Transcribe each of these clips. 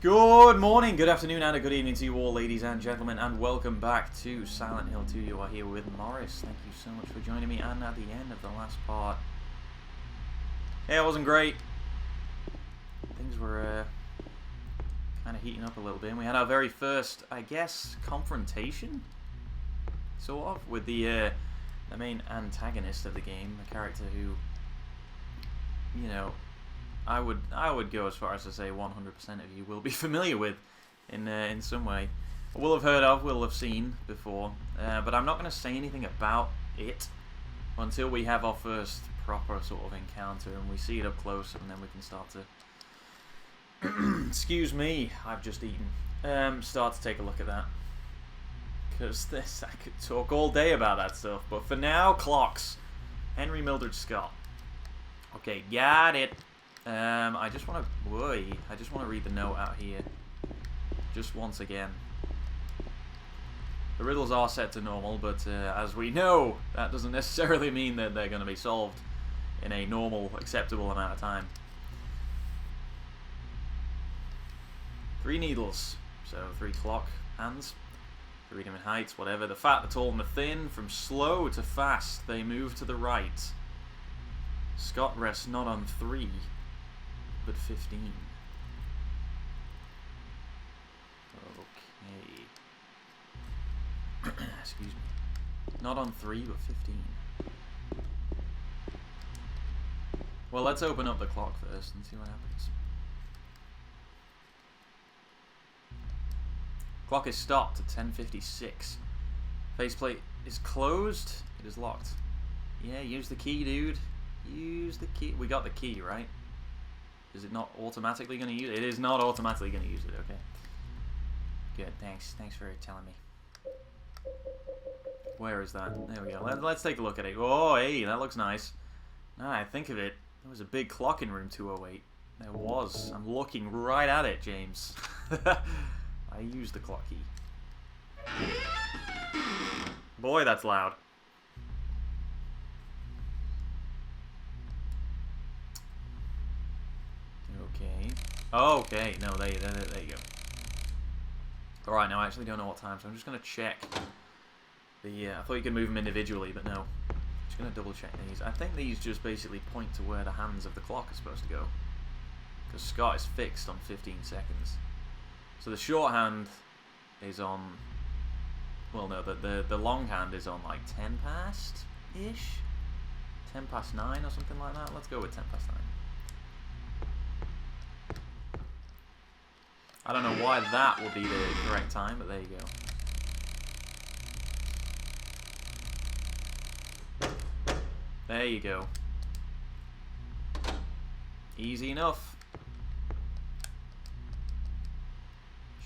Good morning, good afternoon, and a good evening to you all, ladies and gentlemen, and welcome back to Silent Hill 2. You are here with Morris. Thank you so much for joining me, and at the end of the last part, yeah, it wasn't great. Things were kind of heating up a little bit, and we had our very first, I guess, confrontation, sort of, with the main antagonist of the game, the character who, you know, I would go as far as to say 100% of you will be familiar with in some way. Will have heard of, will have seen before, but I'm not going to say anything about it until we have our first proper sort of encounter and we see it up close, and then we can start to excuse me, I've just eaten. Start to take a look at that, because I could talk all day about that stuff. But for now, clocks. Henry Mildred Scott. Okay, got it. I just want to read the note out here, just once again. The riddles are set to normal, but as we know, that doesn't necessarily mean that they're going to be solved in a normal, acceptable amount of time. 3 needles, so 3 clock hands, 3 different heights, whatever. The fat, the tall, and the thin, from slow to fast, they move to the right. Scott rests not on 3, but 15. Okay. Excuse me. Not on 3, but 15. Well, let's open up the clock first and see what happens. Clock is stopped at 10:56. Faceplate is closed. It is locked. Yeah, use the key, dude. Use the key. We got the key, right? Is it not automatically going to use it? It is not automatically going to use it, okay. Good, thanks. Thanks for telling me. Where is that? There we go. Let's take a look at it. Oh, hey, that looks nice. Now I think of it, there was a big clock in room 208. There was. I'm looking right at it, James. I used the clock key. Boy, that's loud. Okay. Oh, okay. No, there you go. Alright, now I actually don't know what time, so I'm just going to check. I thought you could move them individually, but no. I'm just going to double check these. I think these just basically point to where the hands of the clock are supposed to go. Because Scott is fixed on 15 seconds. So the short hand is on... Well, no, the long hand is on like 10 past-ish? 10 past 9 or something like that? Let's go with 10 past 9. I don't know why that would be the correct time, but there you go. There you go. Easy enough.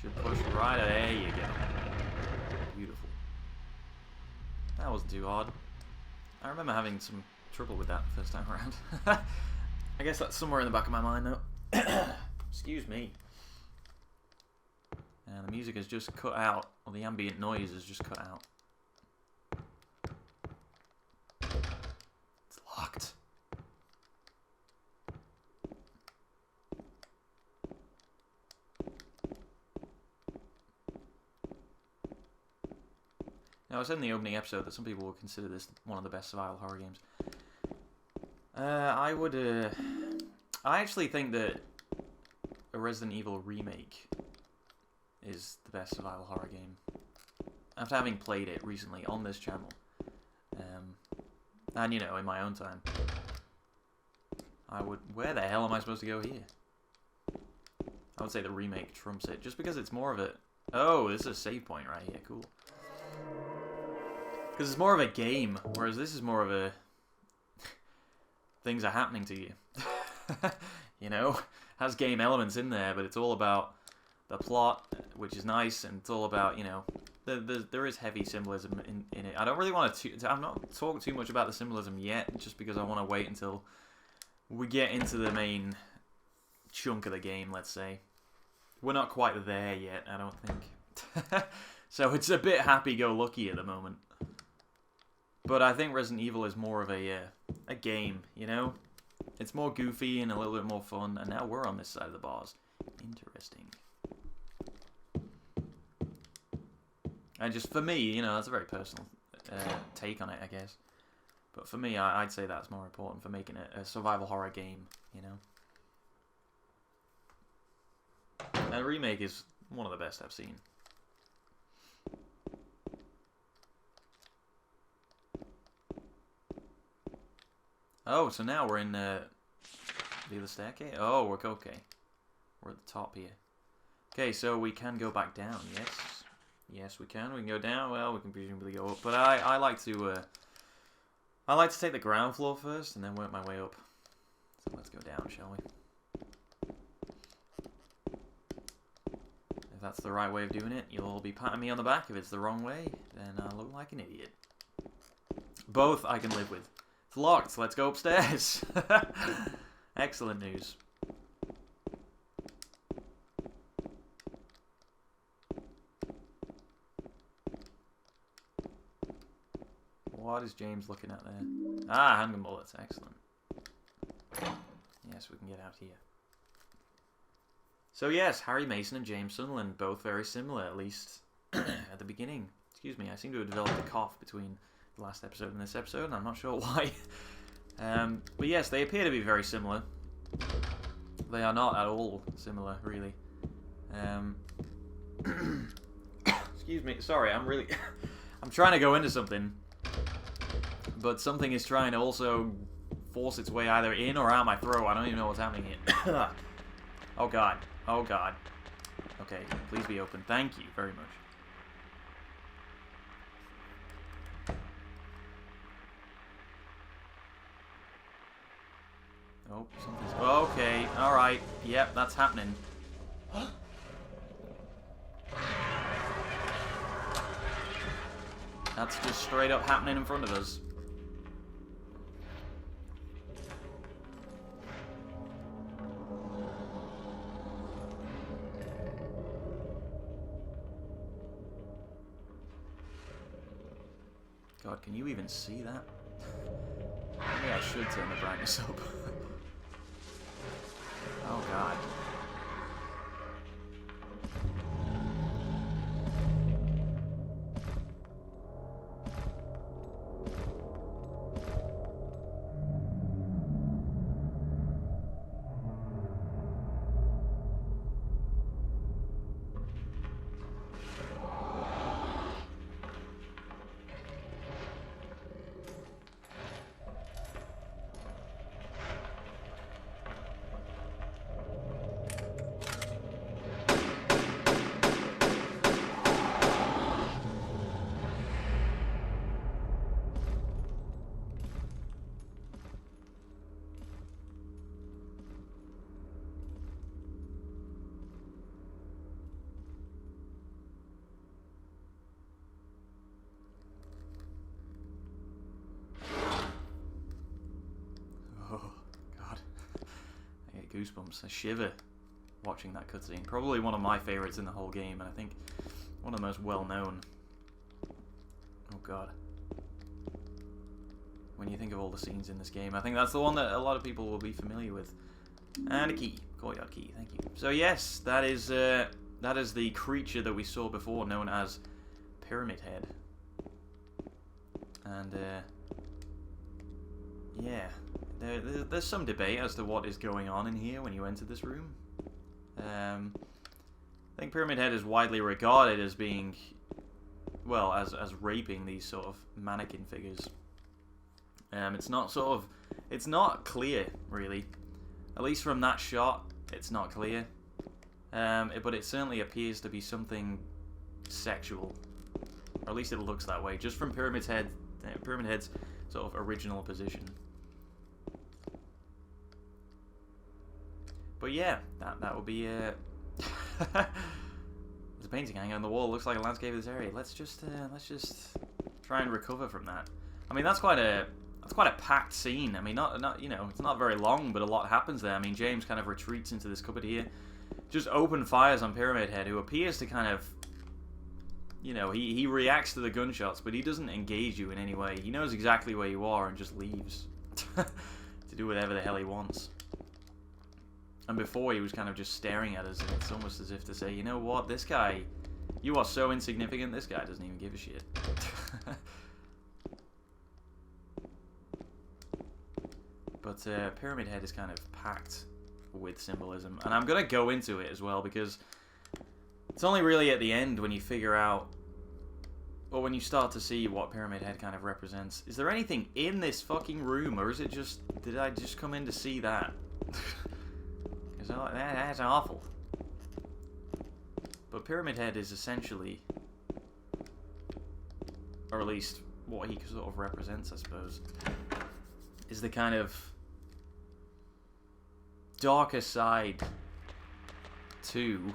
Should push right. There you go. Beautiful. That wasn't too hard. I remember having some trouble with that the first time around. I guess that's somewhere in the back of my mind, though. Excuse me. And the music has just cut out, or the ambient noise has just cut out. It's locked. Now, I said in the opening episode that some people would consider this one of the best survival horror games. I actually think that a Resident Evil remake is the best survival horror game, after having played it recently on this channel, and you know, in my own time. Where the hell am I supposed to go here? I would say the remake trumps it, just because it's more of a... Oh, this is a save point right here, cool. Because it's more of a game, whereas this is more of a... Things are happening to you. You know? Has game elements in there, but it's all about the plot, which is nice, and it's all about, you know, there is heavy symbolism in it. I don't really want to... I'm not talking too much about the symbolism yet, just because I want to wait until we get into the main chunk of the game, let's say. We're not quite there yet, I don't think. So it's a bit happy-go-lucky at the moment. But I think Resident Evil is more of a game, you know? It's more goofy and a little bit more fun, and now we're on this side of the bars. Interesting. And just for me, you know, that's a very personal take on it, I guess. But for me, I'd say that's more important for making it a survival horror game, you know. And a remake is one of the best I've seen. Oh, so now we're in the other staircase? Oh, we're okay. We're at the top here. Okay, so we can go back down, yes. Yes, we can. We can go down. Well, we can presumably go up. But I like to take the ground floor first and then work my way up. So let's go down, shall we? If that's the right way of doing it, you'll all be patting me on the back. If it's the wrong way, then I look like an idiot. Both I can live with. It's locked. Let's go upstairs. Excellent news. What is James looking at there? Ah, handgun bullets. Excellent. Yes, we can get out here. So yes, Harry Mason and James Sunderland, both very similar, at least at the beginning. Excuse me, I seem to have developed a cough between the last episode and this episode, and I'm not sure why. But yes, they appear to be very similar. They are not at all similar, really. Excuse me, sorry, I'm really... I'm trying to go into something, but something is trying to also force its way either in or out my throat. I don't even know what's happening here. Oh god. Oh god. Okay, please be open. Thank you very much. Oh, something's... Okay, alright. Yep, that's happening. That's just straight up happening in front of us. God, can you even see that? Maybe I should turn the brightness up. Oh god. Goosebumps, a shiver watching that cutscene. Probably one of my favourites in the whole game, and I think one of the most well known. Oh god. When you think of all the scenes in this game, I think that's the one that a lot of people will be familiar with. And a key. Courtyard key, thank you. So yes, that is the creature that we saw before, known as Pyramid Head. And yeah. There's some debate as to what is going on in here when you enter this room. I think Pyramid Head is widely regarded as being, well, as raping these sort of mannequin figures. It's not clear, really. At least from that shot, it's not clear. But it certainly appears to be something sexual. Or at least it looks that way, just from Pyramid Head's sort of original position. But yeah, that would be there's a painting hanging on the wall. Looks like a landscape of this area. Let's just try and recover from that. I mean, that's quite a packed scene. I mean, not you know, it's not very long, but a lot happens there. I mean, James kind of retreats into this cupboard here, just open fires on Pyramid Head, who appears to kind of, you know, he reacts to the gunshots, but he doesn't engage you in any way. He knows exactly where you are and just leaves to do whatever the hell he wants. And before, he was kind of just staring at us, and it's almost as if to say, you know what, this guy You are so insignificant, this guy doesn't even give a shit. But Pyramid Head is kind of packed with symbolism. And I'm going to go into it as well, because it's only really at the end when you figure out, or when you start to see what Pyramid Head kind of represents. Is there anything in this fucking room, or is it just, did I just come in to see that? Because that's awful. But Pyramid Head is essentially, or at least what he sort of represents, I suppose, is the kind of darker side to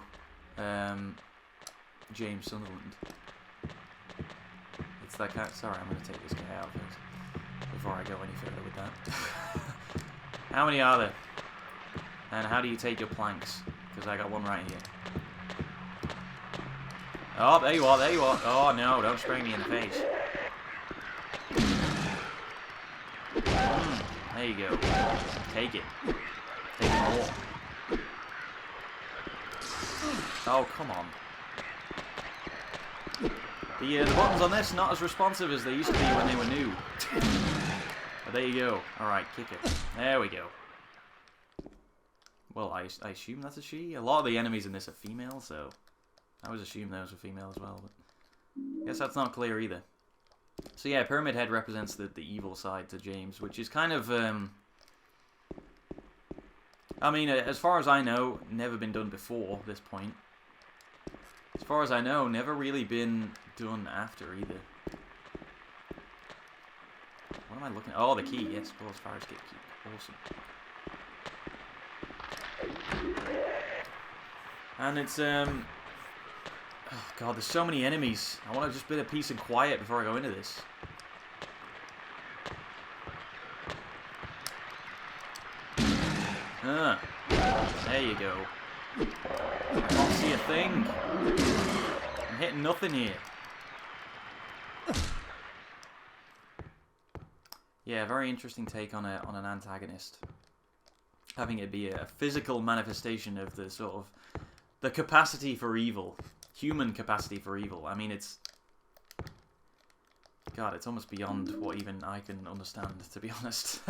James Sunderland. It's that kind of, sorry, I'm going to take this guy out first before I go any further with that. How many are there? And how do you take your planks? Because I got one right here. Oh, there you are, there you are. Oh no, don't spray me in the face. There you go. Take it. Take it more. Oh, come on. The buttons on this not as responsive as they used to be when they were new. But there you go. Alright, kick it. There we go. Well, I assume that's a she. A lot of the enemies in this are female, so I always assume those were female as well. But I guess that's not clear either. So yeah, Pyramid Head represents the evil side to James, which is kind of, I mean, as far as I know, never been done before this point. As far as I know, never really been done after either. What am I looking at? Oh, the key. Yes, of course, fire escape key. Awesome. And it's, oh god, there's so many enemies. I want to just be at peace and quiet before I go into this. There you go. I can't see a thing. I'm hitting nothing here. Yeah, very interesting take on an antagonist. Having it be a physical manifestation of the sort of the capacity for evil. Human capacity for evil. I mean, it's... God, it's almost beyond what even I can understand, to be honest.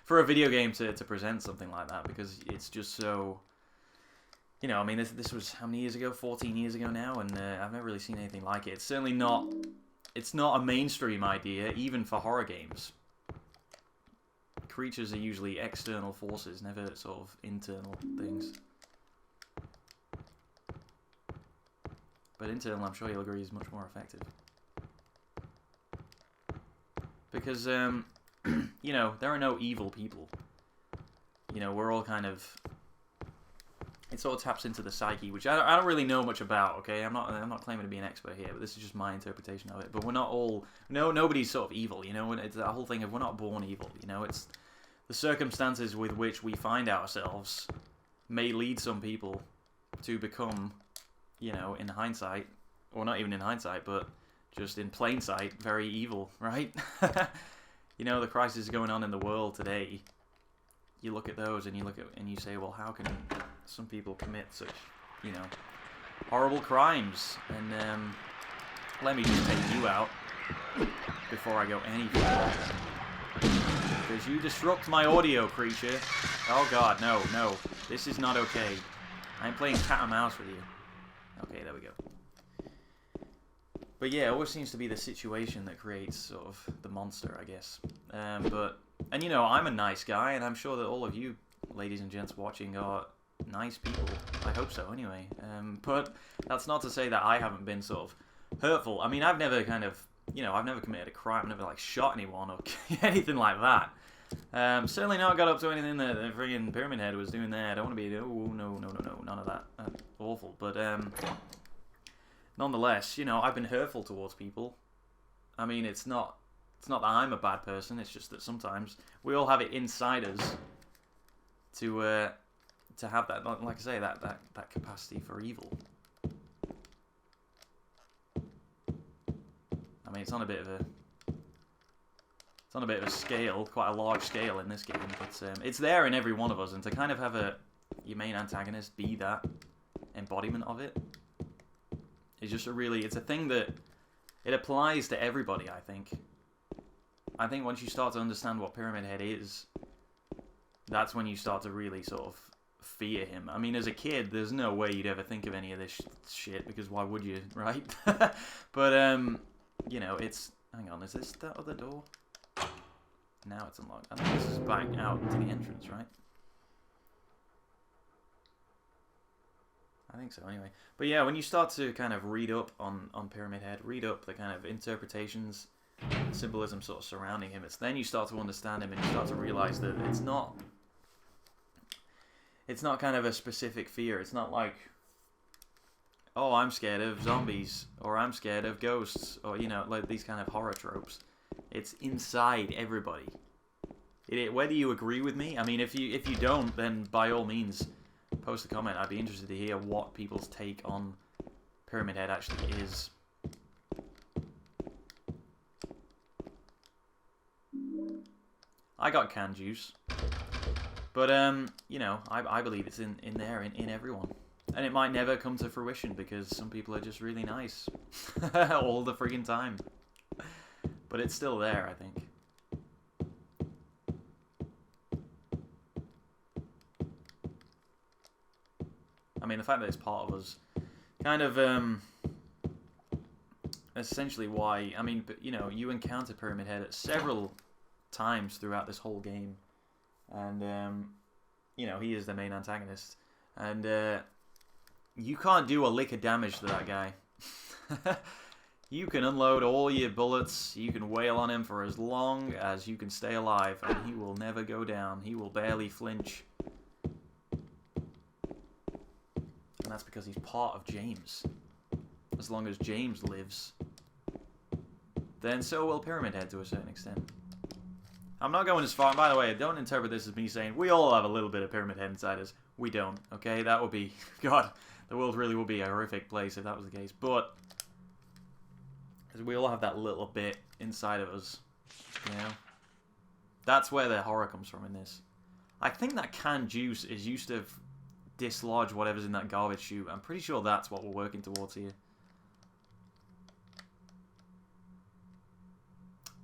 For a video game to present something like that, because it's just so... You know, I mean, this was how many years ago? 14 years ago now, and I've never really seen anything like it. It's certainly not... It's not a mainstream idea, even for horror games. Creatures are usually external forces, never sort of internal things. But internal, I'm sure you'll agree, is much more effective. Because, you know, there are no evil people. You know, we're all kind of... It sort of taps into the psyche, which I don't really know much about, okay? I'm not claiming to be an expert here, but this is just my interpretation of it. But we're not all... Nobody's sort of evil, you know? And it's the whole thing of we're not born evil, you know? It's the circumstances with which we find ourselves may lead some people to become... You know, in hindsight, or not even in hindsight, but just in plain sight, very evil, right? You know, the crisis going on in the world today. You look at those and you say, well, how can some people commit such, you know, horrible crimes? And let me just take you out before I go any further, because you disrupt my audio, creature. Oh God, no, this is not okay. I'm playing cat and mouse with you. Okay, there we go. But yeah, it always seems to be the situation that creates sort of the monster, I guess. And you know, I'm a nice guy, and I'm sure that all of you, ladies and gents watching, are nice people. I hope so, anyway. But that's not to say that I haven't been sort of hurtful. I mean, I've never kind of, you know, I've never committed a crime, I've never like shot anyone or anything like that. Certainly not got up to anything that the friggin' Pyramid Head was doing there. I don't want to be, oh, no, none of that. That's awful. But, nonetheless, you know, I've been hurtful towards people. I mean, it's not that I'm a bad person, it's just that sometimes we all have it inside us to have that, like I say, that capacity for evil. I mean, it's on a bit of a scale, quite a large scale in this game, but it's there in every one of us, and to kind of have your main antagonist be that embodiment of it, It's just it's a thing that it applies to everybody, I think. I think once you start to understand what Pyramid Head is, that's when you start to really sort of fear him. I mean, as a kid, there's no way you'd ever think of any of this shit, because why would you, right? But, you know, it's... Hang on, is this that other door? Now it's unlocked. I think this is back out to the entrance, right? I think so, anyway. But yeah, when you start to kind of read up on Pyramid Head, read up the kind of interpretations, symbolism sort of surrounding him, it's then you start to understand him and you start to realize that it's not kind of a specific fear. It's not like, oh, I'm scared of zombies, or I'm scared of ghosts, or, you know, like these kind of horror tropes. It's inside everybody. Whether you agree with me, I mean, if you don't, then by all means, post a comment. I'd be interested to hear what people's take on Pyramid Head actually is. I got canned juice. But, you know, I believe it's in there, in everyone. And it might never come to fruition because some people are just really nice. All the friggin' time. But it's still there, I think. I mean, the fact that it's part of us kind of, essentially why, I mean, you know, you encounter Pyramid Head at several times throughout this whole game. And, you know, he is the main antagonist. And, you can't do a lick of damage to that guy. You can unload all your bullets, you can wail on him for as long as you can stay alive, and he will never go down. He will barely flinch. And that's because he's part of James. As long as James lives, then so will Pyramid Head to a certain extent. I'm not going as far. By the way, don't interpret this as me saying we all have a little bit of Pyramid Head inside us. We don't, okay? That would be... God, the world really would be a horrific place if that was the case. But we all have that little bit inside of us, you know? That's where the horror comes from in this. I think that canned juice is used to dislodge whatever's in that garbage chute. I'm pretty sure that's what we're working towards here.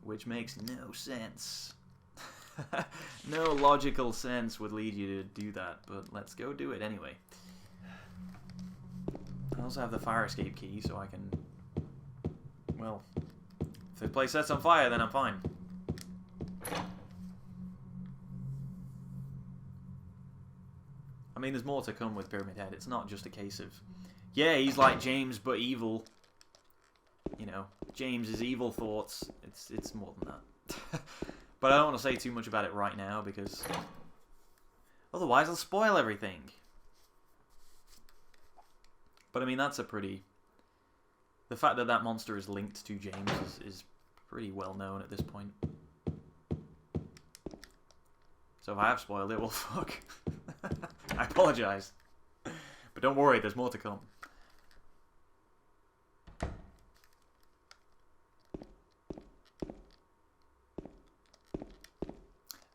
Which makes no sense. No logical sense would lead you to do that, but let's go do it anyway. I also have the fire escape key, so I can... Well, if the place sets on fire, then I'm fine. I mean, there's more to come with Pyramid Head. It's not just a case of... Yeah, he's like James, but evil. You know, James's evil thoughts. It's more than that. But I don't want to say too much about it right now, because otherwise I'll spoil everything. But I mean, that's a pretty... The fact that that monster is linked to James is pretty well known at this point. So if I have spoiled it, well, fuck. I apologise. But don't worry, there's more to come.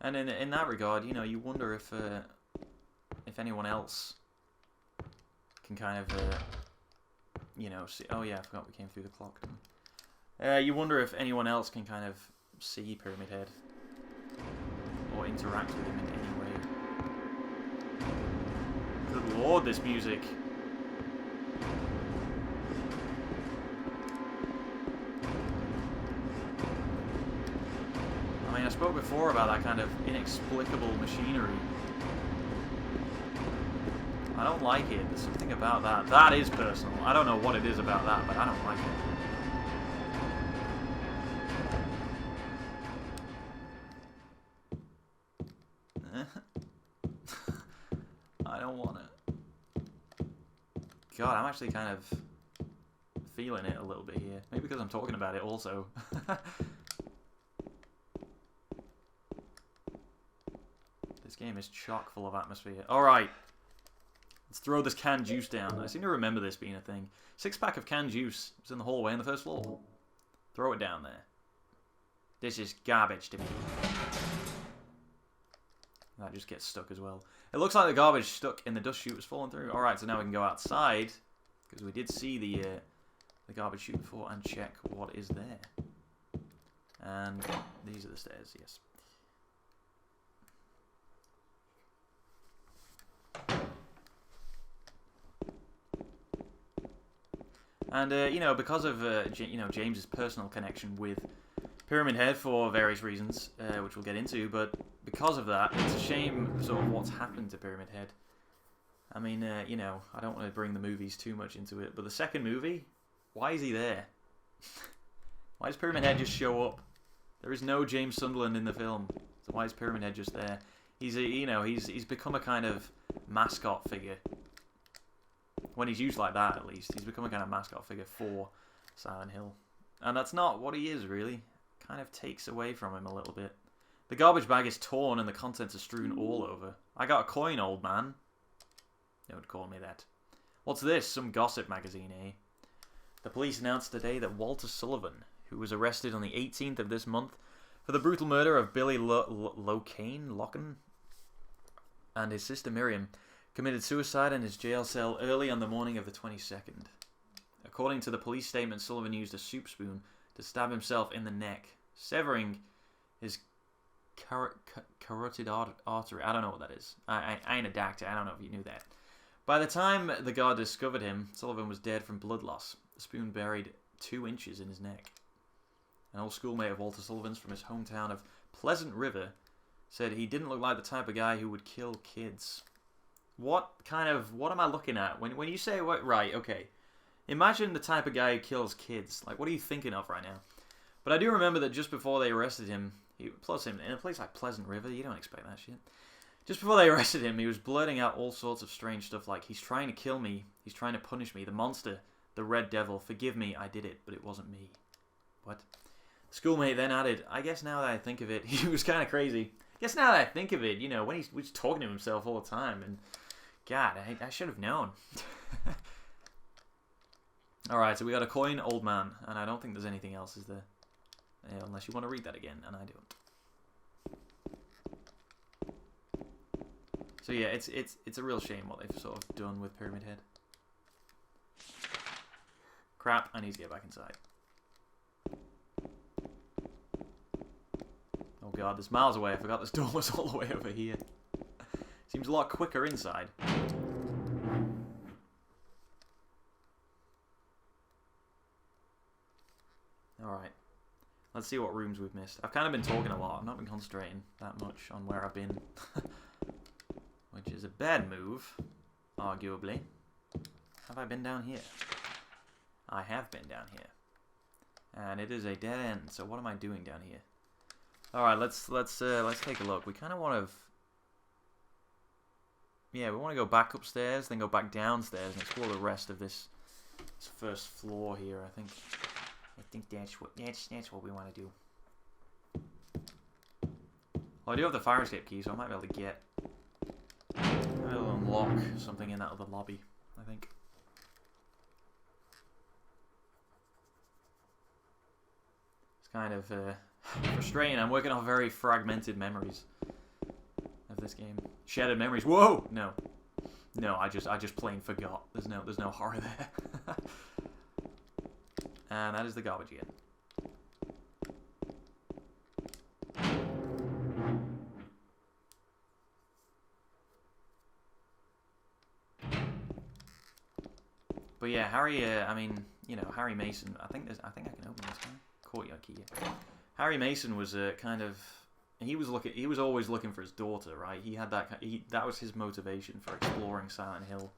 And in that regard, you know, you wonder if anyone else can kind of, you know, see... Oh yeah, I forgot we came through the clock. You wonder if anyone else can kind of see Pyramid Head or interact with him in any way. Good lord, this music. I mean, I spoke before about that kind of inexplicable machinery. I don't like it. There's something about that. That is personal. I don't know what it is about that, but I don't like it. I don't want it. God, I'm actually kind of feeling it a little bit here. Maybe because I'm talking about it also. This game is chock full of atmosphere. Alright. Let's throw this canned juice down. I seem to remember this being a thing. 6-pack of canned juice. It's in the hallway on the first floor. Throw it down there. This is garbage to me. That just gets stuck as well. It looks like the garbage stuck in the dust chute was falling through. Alright, so now we can go outside. Because we did see the the garbage chute before and check what is there. And these are the stairs, yes. And, you know, because of, you know, James's personal connection with Pyramid Head for various reasons, which we'll get into, but because of that, it's a shame sort of what's happened to Pyramid Head. I mean, you know, I don't want to bring the movies too much into it, but the second movie, why is he there? Why does Pyramid Head just show up? There is no James Sunderland in the film, so why is Pyramid Head just there? He's a, you know, he's become a kind of mascot figure. When he's used like that, at least, he's become a kind of mascot figure for Silent Hill, and that's not what he is really. Kind of takes away from him a little bit. The garbage bag is torn and the contents are strewn all over. I got a coin, old man. Don't call me that. What's this? Some gossip magazine, eh? The police announced today that Walter Sullivan, who was arrested on the 18th of this month for the brutal murder of Billy Locken and his sister Miriam, committed suicide in his jail cell early on the morning of the 22nd. According to the police statement, Sullivan used a soup spoon to stab himself in the neck, severing his carotid artery. I don't know what that is. I ain't a doctor. I don't know if you knew that. By the time the guard discovered him, Sullivan was dead from blood loss. The spoon buried 2 inches in his neck. An old schoolmate of Walter Sullivan's from his hometown of Pleasant River said he didn't look like the type of guy who would kill kids. What am I looking at? When you say, what, right, okay. Imagine the type of guy who kills kids. Like, what are you thinking of right now? But I do remember that just before they arrested him, plus in a place like Pleasant River, you don't expect that shit. Just before they arrested him, he was blurting out all sorts of strange stuff like, he's trying to kill me, he's trying to punish me, the monster, the red devil, forgive me, I did it, but it wasn't me. What? The schoolmate then added, I guess now that I think of it, he was kind of crazy. I guess now that I think of it, you know, when he's talking to himself all the time, and God, I should have known. Alright, so we got a coin, old man, and I don't think there's anything else, is there? Unless you want to read that again, and I don't. So yeah, it's a real shame what they've sort of done with Pyramid Head. Crap, I need to get back inside. Oh god, there's miles away. I forgot this door was all the way over here. Seems a lot quicker inside. Alright. Let's see what rooms we've missed. I've kind of been talking a lot. I've not been concentrating that much on where I've been. Which is a bad move, arguably. Have I been down here? I have been down here. And it is a dead end, so what am I doing down here? Alright, let's take a look. We kind of want to... Yeah, we want to go back upstairs, then go back downstairs and explore the rest of this first floor here, I think. I think that's what we want to do. Well, I do have the fire escape key, so I might be able to get... I'll unlock something in that other lobby, I think. It's kind of frustrating. I'm working off very fragmented memories of this game. Shattered memories. Whoa! No. No, I just plain forgot. There's no horror there. And that is the garbage again. But yeah, Harry. I mean, you know, Harry Mason. I think I can open this guy. Courtyard key. Yeah. Harry Mason was kind of. He was always looking for his daughter, right? He had that. That was his motivation for exploring Silent Hill.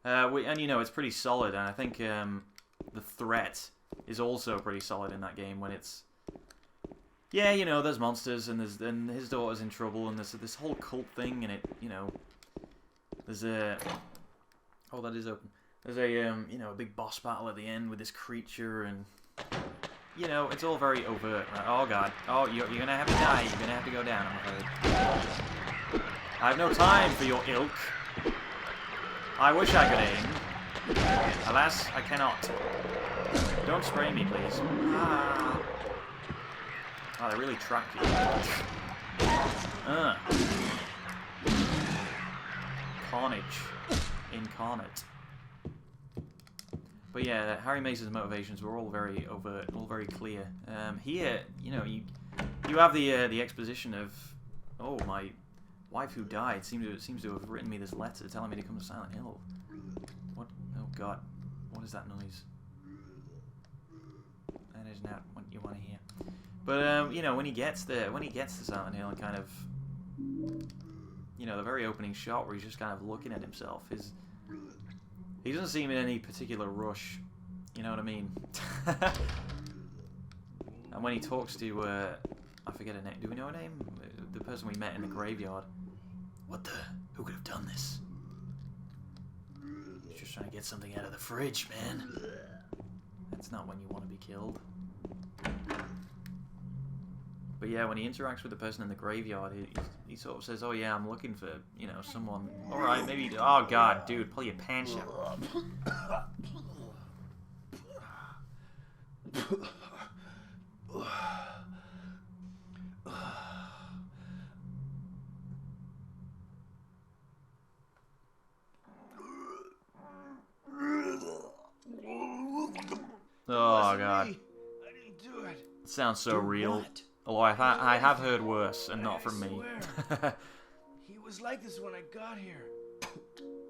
And you know, it's pretty solid. And I think the threat is also pretty solid in that game when it's. Yeah, you know, there's monsters and his daughter's in trouble and there's this whole cult thing and it, you know, there's a. Oh, that is open. There's a you know, a big boss battle at the end with this creature and. You know, it's all very overt, right? Oh god. Oh, you're gonna have to die. You're gonna have to go down, I'm afraid. I have no time for your ilk. I wish I could aim. Alas, I cannot. Don't spray me, please. Ah. Oh, they really track you. Carnage. Incarnate. But yeah, Harry Mason's motivations were all very overt, all very clear. Here, you know, you have the exposition of, oh, my wife who died seems to have written me this letter telling me to come to Silent Hill. What? Oh God, what is that noise? That is not what you want to hear. But you know, when he gets to Silent Hill and kind of, you know, the very opening shot where he's just kind of looking at himself, he doesn't seem in any particular rush. You know what I mean? And when he talks to, I forget her name. Do we know her name? The person we met in the graveyard. What the? Who could have done this? He's just trying to get something out of the fridge, man. That's not when you want to be killed. But yeah, when he interacts with the person in the graveyard, he sort of says, "Oh yeah, I'm looking for, you know, someone. All right, maybe. Oh God, dude, pull your pants up." Oh God. I didn't do it. It sounds so real. Although I have heard worse, and not from me. He was like this when I got here.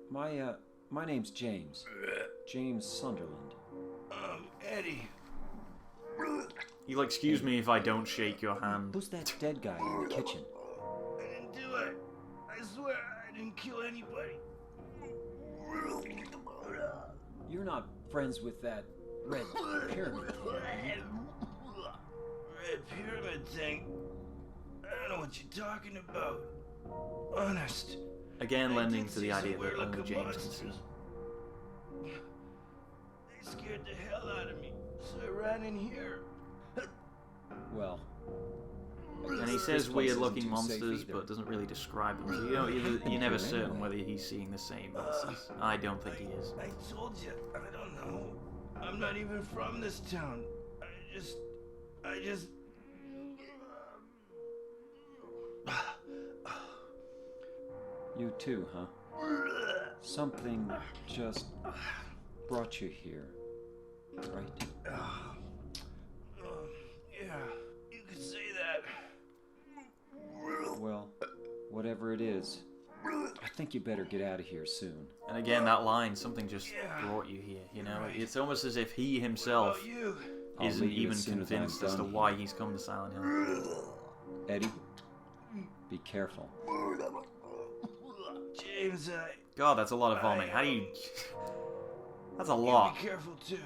My name's James. James Sunderland. Eddie. You'll excuse me if I don't shake your hand. Who's that dead guy in the kitchen? I didn't do it. I swear I didn't kill anybody. You're not friends with that red pyramid thing, are you? Red pyramid thing? I don't know what you're talking about. Honest. Again, lending to the idea that only James can see. They scared the hell out of me, so I ran in here. Well, And he says weird-looking monsters, but doesn't really describe them. So you know, you're never certain whether he's seeing the same monsters. I don't think he is. I told you, I don't know. I'm not even from this town. I just... You too, huh? Something just brought you here, right? Yeah, you could say that. Well, whatever it is, I think you better get out of here soon. And again, that line, something just brought you here, you know? It's almost as if he himself isn't even convinced as to why he's come to Silent Hill. Eddie, be careful. James, God, that's a lot of vomit. How do you... That's a lot. Be careful too.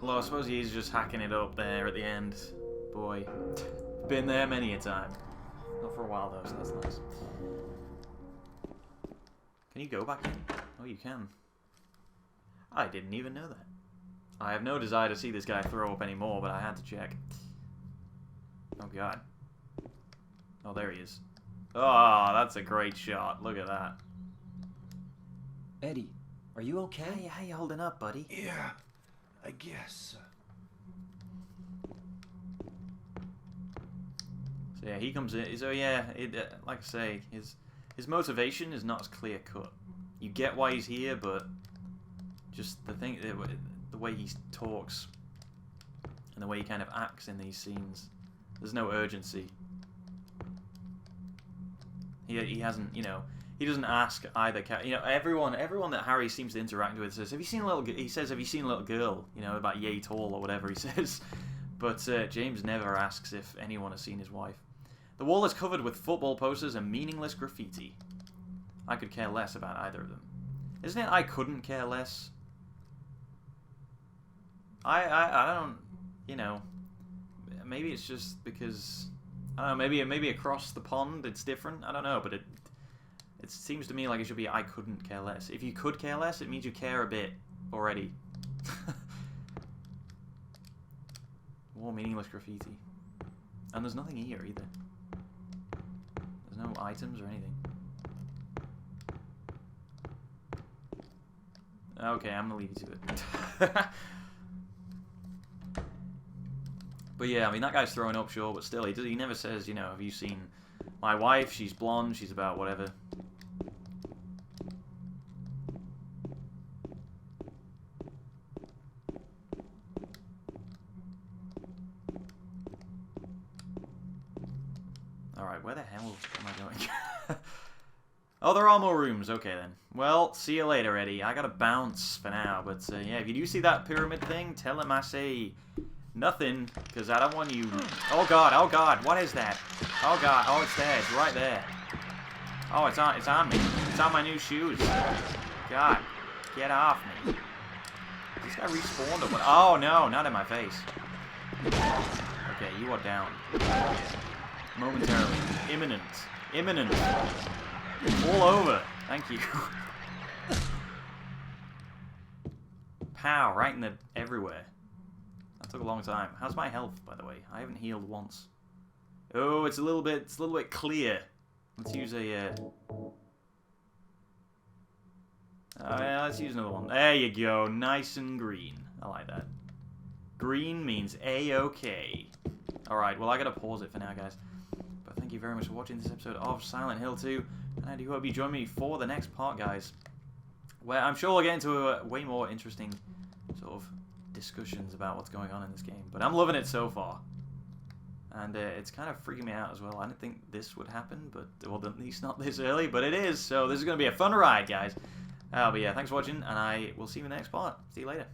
Well, I suppose he's just hacking it up there at the end. Boy. Been there many a time. Not for a while though, so that's nice. Can you go back in? Oh, you can. I didn't even know that. I have no desire to see this guy throw up anymore, but I had to check. Oh god. Oh, there he is. Oh, that's a great shot. Look at that. Eddie, are you okay? How you holding up, buddy? Yeah, I guess. So yeah, he comes in. So yeah, like I say, his motivation is not as clear cut. You get why he's here, but just the way he talks and the way he kind of acts in these scenes, there's no urgency. He hasn't, you know, he doesn't ask either. You know, everyone that Harry seems to interact with says, "Have you seen a little?" He says, "Have you seen a little girl?" You know, about yay tall or whatever he says. But James never asks if anyone has seen his wife. The wall is covered with football posters and meaningless graffiti. I could care less about either of them. Isn't it? I couldn't care less. I don't. You know, maybe it's just because. I don't know, maybe across the pond it's different. I don't know, but it seems to me like it should be I couldn't care less. If you could care less, it means you care a bit already. More meaningless graffiti. And there's nothing here either. There's no items or anything. Okay, I'm gonna leave you to it. But yeah, I mean, that guy's throwing up, sure, but still, he never says, you know, have you seen my wife? She's blonde, she's about whatever. Alright, where the hell am I going? Oh, there are more rooms. Okay, then. Well, see you later, Eddie. I gotta bounce for now. But, yeah, if you do see that pyramid thing, tell him I say nothing, because I don't want you... Oh, God, what is that? Oh, God, oh, it's there. It's right there. Oh, it's on me. It's on my new shoes. God, get off me. Is this guy respawned or what? Oh, no, not in my face. Okay, you are down. Momentarily. Imminent. Imminent. All over. Thank you. Pow, right in the... everywhere. That took a long time. How's my health, by the way? I haven't healed once. Oh, it's a little bit clear. Let's use a... Oh, yeah, let's use another one. There you go. Nice and green. I like that. Green means A-OK. Alright, well, I gotta pause it for now, guys. But thank you very much for watching this episode of Silent Hill 2. And I do hope you join me for the next part, guys. Where I'm sure we'll get into a way more interesting sort of discussions about what's going on in this game. But I'm loving it so far. And it's kind of freaking me out as well. I didn't think this would happen, but, well, at least not this early, but it is. So this is going to be a fun ride, guys. But yeah, thanks for watching, and I will see you in the next part. See you later.